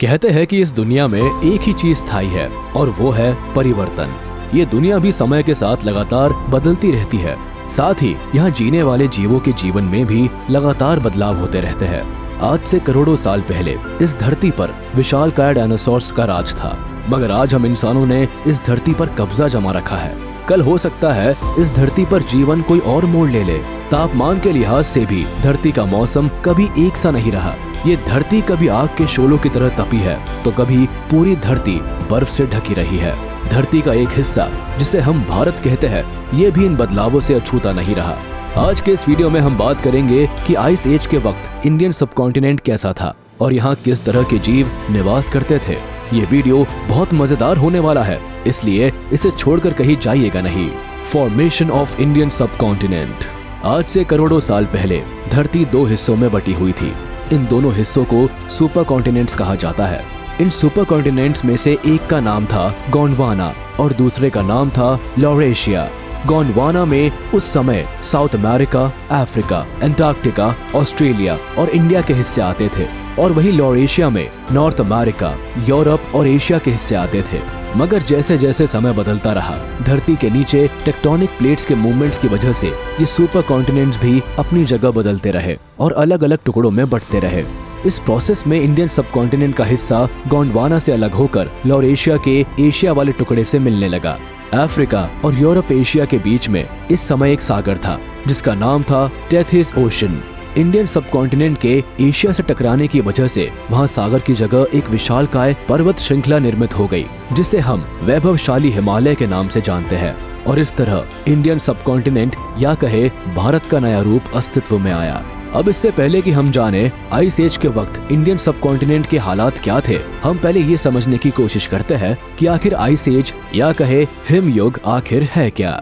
कहते हैं कि इस दुनिया में एक ही चीज स्थायी है और वो है परिवर्तन। ये दुनिया भी समय के साथ लगातार बदलती रहती है। साथ ही यहाँ जीने वाले जीवों के जीवन में भी लगातार बदलाव होते रहते हैं। आज से करोड़ों साल पहले इस धरती पर विशालकाय डायनासोर्स का राज था, मगर आज हम इंसानों ने इस धरती पर कब्जा जमा रखा है। कल हो सकता है इस धरती पर जीवन कोई और मोड़ ले ले। तापमान के लिहाज से भी धरती का मौसम कभी एक सा नहीं रहा। ये धरती कभी आग के शोलों की तरह तपी है तो कभी पूरी धरती बर्फ से ढकी रही है। धरती का एक हिस्सा जिसे हम भारत कहते हैं, ये भी इन बदलावों से अछूता नहीं रहा। आज के इस वीडियो में हम बात करेंगे कि आइस एज के वक्त इंडियन सबकॉन्टिनेंट कैसा था और यहाँ किस तरह के जीव निवास करते थे। ये वीडियो बहुत मजेदार होने वाला है, इसलिए इसे छोड़कर कहीं जाइएगा नहीं। Formation of Indian subcontinent. आज से करोड़ों साल पहले धरती दो हिस्सों में बटी हुई थी। इन दोनों हिस्सों को सुपर कॉन्टिनेंट्स कहा जाता है। इन सुपर कॉन्टिनेंट्स में से एक का नाम था गोंडवाना और दूसरे का नाम था लॉरेशिया। गोंडवाना में उस समय south America, Africa, Antarctica, Australia और इंडिया के हिस्से आते थे और वहीं लॉरेशिया में नॉर्थ अमेरिका, यूरोप और एशिया के हिस्से आते थे। मगर जैसे जैसे समय बदलता रहा, धरती के नीचे टेक्टोनिक प्लेट्स के मूवमेंट्स की वजह से ये सुपर कॉन्टिनेंट्स भी अपनी जगह बदलते रहे और अलग अलग टुकड़ों में बंटते रहे। इस प्रोसेस में इंडियन सबकॉन्टिनेंट का हिस्सा गोंडवाना से अलग होकर लॉरेशिया के एशिया वाले टुकड़े से मिलने लगा। अफ्रीका और यूरोप एशिया के बीच में इस समय एक सागर था जिसका नाम था टेथिस ओशन। इंडियन सबकॉन्टिनेंट के एशिया से टकराने की वजह से वहां सागर की जगह एक विशालकाय पर्वत श्रृंखला निर्मित हो गई, जिसे हम वैभवशाली हिमालय के नाम से जानते हैं। और इस तरह इंडियन सबकॉन्टिनेंट या कहे भारत का नया रूप अस्तित्व में आया। अब इससे पहले कि हम जाने आइस एज के वक्त इंडियन सबकॉन्टिनेंट के हालात क्या थे, हम पहले ये समझने की कोशिश करते हैं कि आखिर आइस एज या कहे हिमयुग आखिर है क्या।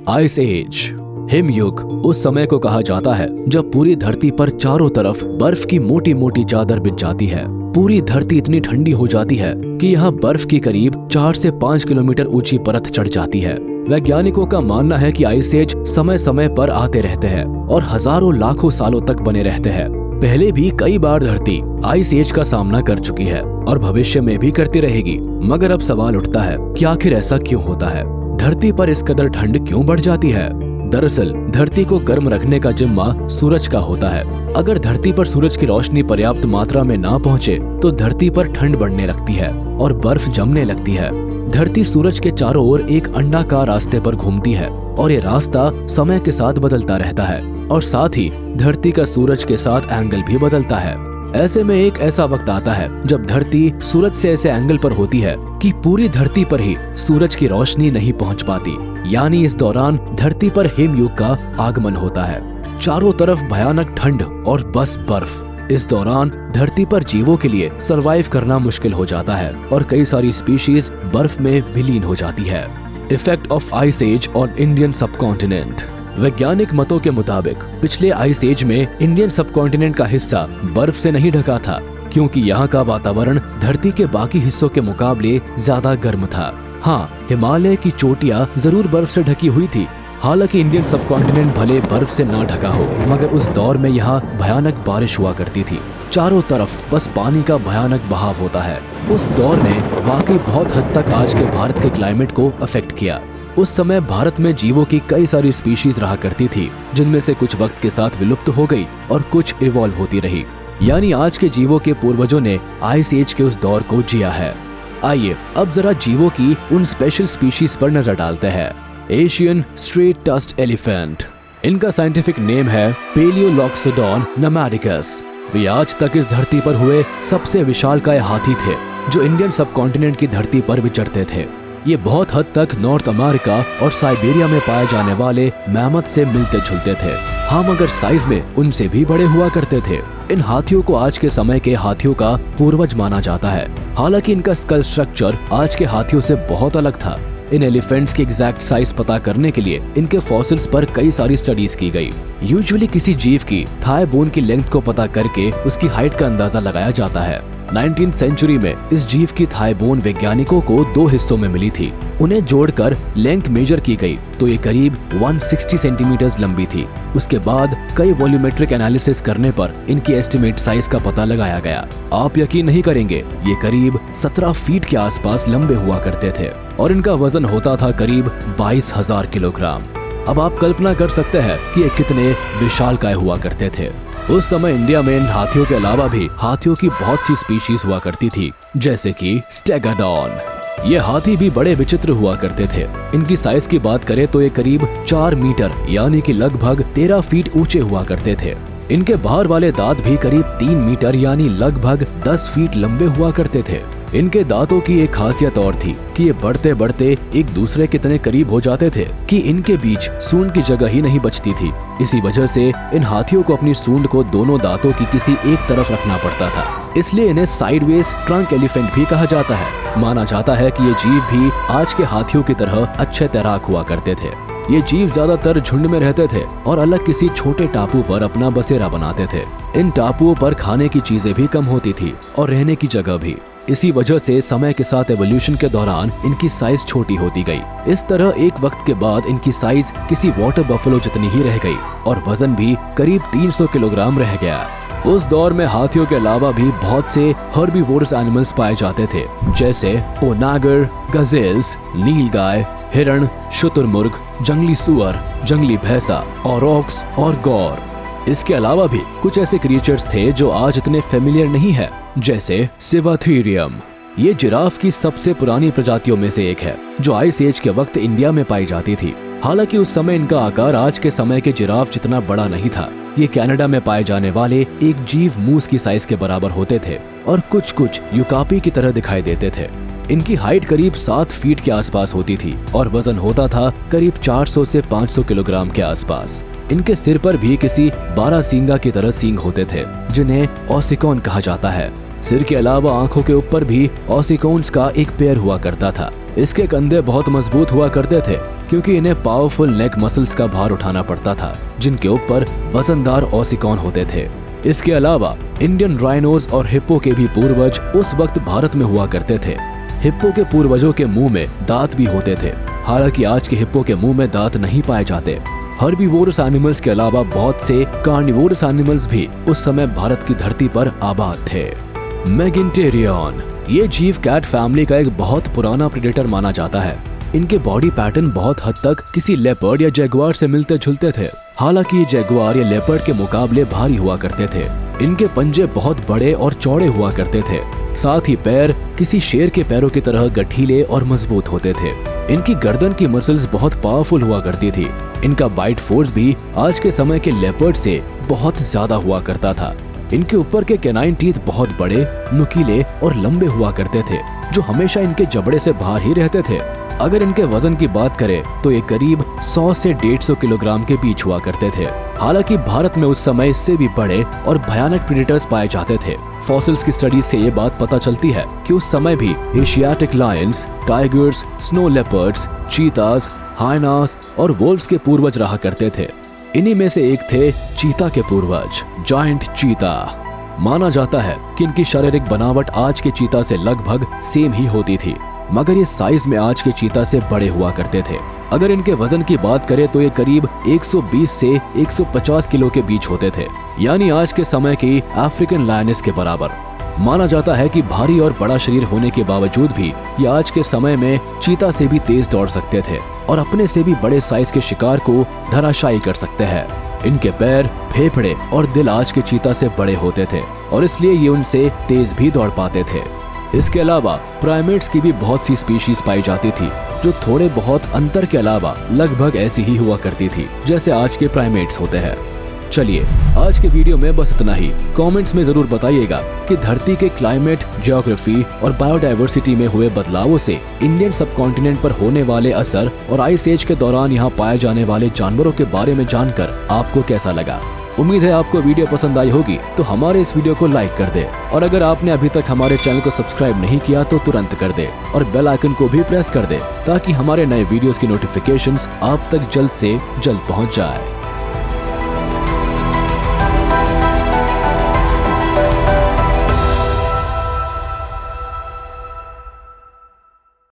आइस एज हिमयुग उस समय को कहा जाता है जब पूरी धरती पर चारों तरफ बर्फ की मोटी मोटी चादर बिछ जाती है। पूरी धरती इतनी ठंडी हो जाती है कि यहाँ बर्फ की करीब 4 से 5 किलोमीटर ऊंची परत चढ़ जाती है। वैज्ञानिकों का मानना है कि आइस एज समय समय पर आते रहते हैं और हजारों लाखों सालों तक बने रहते हैं। पहले भी कई बार धरती आइस एज का सामना कर चुकी है और भविष्य में भी करती रहेगी। मगर अब सवाल उठता है कि आखिर ऐसा क्यों होता है? धरती पर इस कदर ठंड क्यों बढ़ जाती है? दरअसल धरती को गर्म रखने का जिम्मा सूरज का होता है। अगर धरती पर सूरज की रोशनी पर्याप्त मात्रा में ना पहुंचे तो धरती पर ठंड बढ़ने लगती है और बर्फ जमने लगती है। धरती सूरज के चारों ओर एक अंडाकार रास्ते पर घूमती है और ये रास्ता समय के साथ बदलता रहता है और साथ ही धरती का सूरज के साथ एंगल भी बदलता है। ऐसे में एक ऐसा वक्त आता है जब धरती सूरज से ऐसे एंगल पर होती है कि पूरी धरती पर ही सूरज की रोशनी नहीं पहुंच पाती। यानी इस दौरान धरती पर हिमयुग का आगमन होता है। चारों तरफ भयानक ठंड और बस बर्फ। इस दौरान धरती पर जीवों के लिए सरवाइव करना मुश्किल हो जाता है और कई सारी स्पीशीज बर्फ में विलीन हो जाती है। Effect of ice age on Indian subcontinent. वैज्ञानिक मतों के मुताबिक पिछले आइस एज में इंडियन सबकॉन्टिनेंट का हिस्सा बर्फ से नहीं ढका था, क्योंकि यहाँ का वातावरण धरती के बाकी हिस्सों के मुकाबले ज्यादा गर्म था। हाँ, हिमालय की चोटियाँ जरूर बर्फ से ढकी हुई थी। हालांकि इंडियन सबकॉन्टिनेंट भले बर्फ से ना ढका हो, मगर उस दौर में यहाँ भयानक बारिश हुआ करती थी। चारों तरफ बस पानी का भयानक बहाव होता है। उस दौर ने वाकई बहुत हद तक आज के भारत के क्लाइमेट को अफेक्ट किया। उस समय भारत में जीवों की कई सारी स्पीशीज रहा करती थी, जिनमें से कुछ वक्त के साथ विलुप्त हो गई और कुछ इवॉल्व होती रही। यानी आज के जीवों के पूर्वजों ने आइस एज के उस दौर को जिया है। आइए अब जरा जीवों की उन स्पेशल स्पीशीज पर नजर डालते हैं। Asian straight tusked elephant. इनका साइंटिफिक नेम है पैलियोलॉक्सोडॉन नमैटिकस। वे आज तक इस धरती पर हुए सबसे विशालकाय हाथी थे जो इंडियन सबकॉन्टिनेंट की धरती पर विचरते थे। ये बहुत हद तक नॉर्थ अमेरिका और साइबेरिया में पाए जाने वाले मैमथ से मिलते जुलते थे। हाँ, मगर साइज में उनसे भी बड़े हुआ करते थे। इन हाथियों को आज के समय के हाथियों का पूर्वज माना जाता है। हालांकि इनका स्कल स्ट्रक्चर आज के हाथियों से बहुत अलग था। इन एलिफेंट्स की एग्जैक्ट साइज पता करने के लिए इनके फॉसिल्स पर कई सारी स्टडीज की गई। यूजुअली किसी जीव की थाई बोन की लेंथ को पता करके उसकी हाइट का अंदाजा लगाया जाता है। 19th सेंचुरी में इस जीव की थाई बोन वैज्ञानिकों को 2 हिस्सों में मिली थी। उन्हें जोड़कर लेंथ मेजर की गई तो ये करीब 160 सेंटीमीटर लंबी थी। उसके बाद कई वॉल्यूमेट्रिक एनालिसिस करने पर इनकी एस्टिमेट साइज का पता लगाया गया। आप यकीन नहीं करेंगे, ये करीब 17 फीट के आसपास लंबे हुआ करते थे और इनका वजन होता था करीब 22,000 किलोग्राम। अब आप कल्पना कर सकते हैं कि ये कितने विशालकाय हुआ करते थे। उस समय इंडिया में इन हाथियों के अलावा भी हाथियों की बहुत सी स्पीशीज हुआ करती थी, जैसे कि स्टेगोडॉन। ये हाथी भी बड़े विचित्र हुआ करते थे। इनकी साइज की बात करें तो ये करीब 4 मीटर यानी कि लगभग 13 फीट ऊंचे हुआ करते थे। इनके बाहर वाले दांत भी करीब 3 मीटर यानी लगभग 10 फीट लंबे हुआ करते थे। इनके दांतों की एक खासियत और थी कि ये बढ़ते बढ़ते एक दूसरे के इतने करीब हो जाते थे कि इनके बीच सूंड की जगह ही नहीं बचती थी। इसी वजह से इन हाथियों को अपनी सूंड को दोनों दांतों की किसी एक तरफ रखना पड़ता था। इसलिए इन्हें साइडवेज ट्रंक एलिफेंट भी कहा जाता है। माना जाता है कि ये जीव भी आज के हाथियों की तरह अच्छे तैराक हुआ करते थे। ये जीव ज्यादातर झुंड में रहते थे और अलग किसी छोटे टापू पर अपना बसेरा बनाते थे। इन टापुओं पर खाने की चीजें भी कम होती थी और रहने की जगह भी। इसी वजह से समय के साथ एवोल्यूशन के दौरान इनकी साइज छोटी होती गई। इस तरह एक वक्त के बाद इनकी साइज किसी वाटर बफेलो जितनी ही रह गई और वजन भी करीब 300 किलोग्राम रह गया। उस दौर में हाथियों के अलावा भी बहुत से हर्बीवोरस एनिमल्स पाए जाते थे, जैसे ओनागर, गजेल्स, नीलगाय, हिरण, शुतुरमुर्ग, जंगली सुअर, जंगली भैंसा, औरॉक्स और गौर। इसके अलावा भी कुछ ऐसे क्रिएचर्स थे जो आज इतने फेमिलियर नहीं है, जैसे सिवाथीरियम। ये जिराफ की सबसे पुरानी प्रजातियों में से एक है जो आइस एज के वक्त इंडिया में पाई जाती थी। हालांकि उस समय इनका आकार आज के समय के जिराफ जितना बड़ा नहीं था। ये कनाडा में पाए जाने वाले एक जीव मूस की साइज के बराबर होते थे और कुछ कुछ युकापी की तरह दिखाई देते थे। इनकी हाइट करीब 7 फीट के आसपास होती थी और वजन होता था करीब 400 से 500 किलोग्राम के आसपास। इनके सिर पर भी किसी 12 सींगा की तरह सींग होते थे, जिन्हें ऑसिकॉन कहा जाता है। सिर के अलावा आंखों के ऊपर भी ऑसिकॉन्स का एक पेयर हुआ करता था। इसके कंधे बहुत मजबूत हुआ करते थे क्योंकि इन्हें पावरफुल नेक मसल्स का भार उठाना पड़ता था, जिनके ऊपर वजनदार ऑसिकॉन होते थे। इसके अलावा इंडियन राइनोज और हिप्पो के भी पूर्वज उस वक्त भारत में हुआ करते थे। हिप्पो के पूर्वजों के मुंह में दांत भी होते थे, हालांकि आज के हिप्पो के मुंह में दांत नहीं पाए जाते। हर्बीवोरस एनिमल्स के अलावा बहुत से कार्निवोरस एनिमल्स भी उस समय भारत की धरती पर आबाद थे। मैगिंटेरियन, ये जीव कैट फैमिली का एक बहुत पुराना प्रेडेटर माना जाता है। इनके बॉडी पैटर्न बहुत हद तक किसी लेपर्ड या जैगुआर से मिलते जुलते थे। हालांकि ये जैगुआर या लेपर्ड के मुकाबले भारी हुआ करते थे। इनके पंजे बहुत बड़े और चौड़े हुआ करते थे। साथ ही पैर किसी शेर के पैरों की तरह गठीले और मजबूत होते थे। इनकी गर्दन की मसल्स बहुत पावरफुल हुआ करती थी। इनका बाइट फोर्स भी आज के समय के लेपर्ड से बहुत ज्यादा हुआ करता था। इनके ऊपर के कैनाइन टीथ बहुत बड़े, नुकीले और लंबे हुआ करते थे, जो हमेशा इनके जबड़े से बाहर ही रहते थे। अगर इनके वजन की बात करें तो ये करीब 100 से 150 किलोग्राम के बीच हुआ करते थे। हालांकि भारत में उस समय इससे भी बड़े और भयानक प्रेडेटर्स पाए जाते थे। फॉसिल्स की स्टडी से ये बात पता चलती है कि उस समय भी Asiatic Lions, tigers, snow leopards, चीतास, hyenas और वोल्व्स के पूर्वज रहा करते थे। इन्हीं में से एक थे चीता के पूर्वज, जायंट चीता। माना जाता है कि इनकी शारीरिक बनावट आज के चीता से लगभग सेम ही होती थी, मगर ये साइज में आज के चीता से बड़े हुआ करते थे। अगर इनके वजन की बात करें तो ये करीब 120 से 150 किलो के बीच होते थे, यानी आज के समय की अफ्रीकन लायनेस के बराबर। माना जाता है कि भारी और बड़ा शरीर होने के बावजूद भी ये आज के समय में चीता से भी तेज दौड़ सकते थे और अपने से भी बड़े साइज के शिकार को धराशायी कर सकते हैं। इनके पैर, फेफड़े और दिल आज के चीता से बड़े होते थे और इसलिए ये उनसे तेज भी दौड़ पाते थे। इसके अलावा प्राइमेट्स की भी बहुत सी स्पीशीज पाई जाती थी, जो थोड़े बहुत अंतर के अलावा लगभग ऐसी ही हुआ करती थी जैसे आज के प्राइमेट्स होते हैं। चलिए, आज के वीडियो में बस इतना ही। कमेंट्स में जरूर बताइएगा कि धरती के क्लाइमेट, ज्योग्राफी और बायोडायवर्सिटी में हुए बदलावों से इंडियन सबकॉन्टिनेंट पर होने वाले असर और आइस एज के दौरान यहाँ पाए जाने वाले जानवरों के बारे में जानकर आपको कैसा लगा। उम्मीद है आपको वीडियो पसंद आई होगी, तो हमारे इस वीडियो को लाइक कर दे और अगर आपने अभी तक हमारे चैनल को सब्सक्राइब नहीं किया तो तुरंत कर दे और बेल आइकन को भी प्रेस कर दे ताकि हमारे नए वीडियोस की नोटिफिकेशंस आप तक जल्द से जल्द पहुंच जाए।